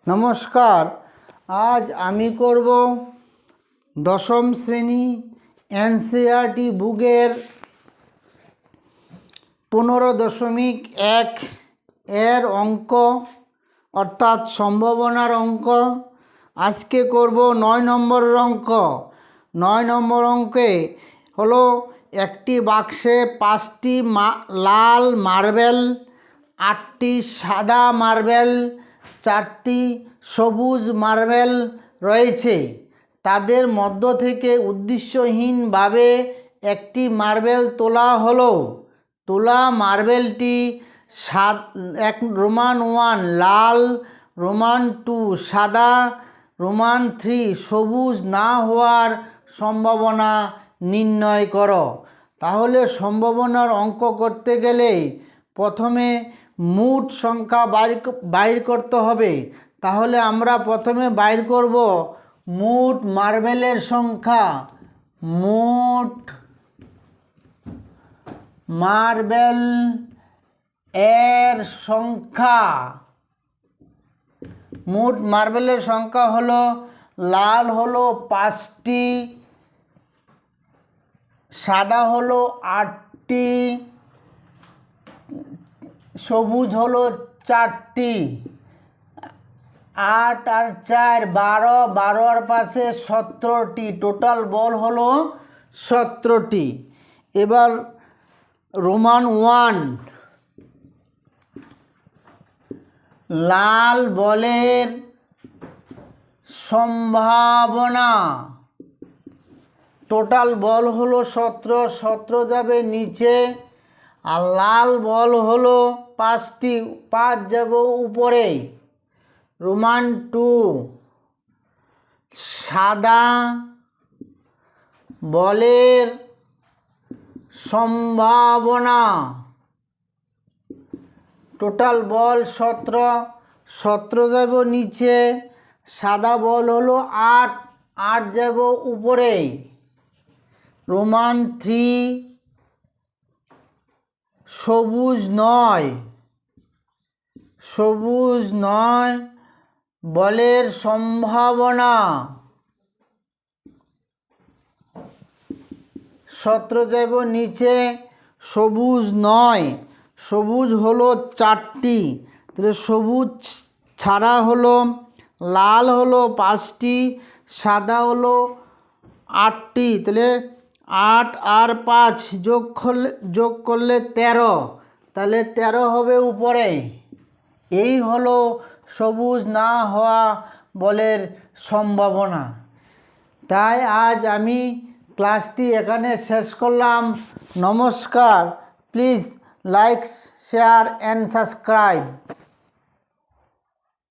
নমস্কার। আজ আমি করব দশম শ্রেণী এনসিইআরটি বুকের 15.1 এর অঙ্ক অর্থাৎ সম্ভাবনার অঙ্ক। আজকে করব 9 নম্বরের অঙ্ক। 9 নম্বর অঙ্কে হলো একটি বাক্সে 5টি লাল মার্বেল, 8টি সাদা মার্বেল, 4টি সবুজ মার্বেল রয়েছে। তাদের মধ্য থেকে উদ্দেশ্যহীনভাবে একটি মার্বেল তোলা হলো। তোলা মার্বেলটি রোমান 1 লাল, রোমান 2 সাদা, রোমান 3 সবুজ না হওয়ার সম্ভাবনা নির্ণয় করো। তাহলে সম্ভাবনার অঙ্ক করতে গেলে প্রথমে মোট সংখ্যা বাইর করতে হবে। তাহলে আমরা প্রথমে বাইর করব মোট মার্বেলের সংখ্যা। মোট মার্বেল এর সংখ্যা, মোট মার্বেলের সংখ্যা হলো লাল হলো 5টি, সাদা হলো 8টি, সবুজ হলো 4টি। 8 আর 4 12, 12 আর পাশে 17টি, টোটাল বল হলো 17টি। এবার রোমান 1 লাল বলের সম্ভাবনা, টোটাল বল হলো 17, 17 যাবে নিচে, আর লাল বল হলো 5টি, 5 যাবে উপরে। রোমান 2 সাদা বলের সম্ভাবনা, টোটাল বল 17, 17 যাব নিচে, সাদা বল হলো 8, 8 যাব উপরে। রোমান 3 সবুজ 9, সবুজ 9 বলের সম্ভাবনা, 17 যাব নিচে, সবুজ 9, সবুজ হলো 4টি, তাহলে সবুজ ছাড়া হলো লাল হলো 5টি, সাদা হলো 8টি, তাহলে 8 আর 5 যোগ করলে 13, তাহলে 13 হবে উপরে। এই হলো সবুজ না হওয়া বলের সম্ভাবনা। তাই আজ আমি ক্লাসটি এখানে শেষ করলাম। নমস্কার। Please like, share and subscribe.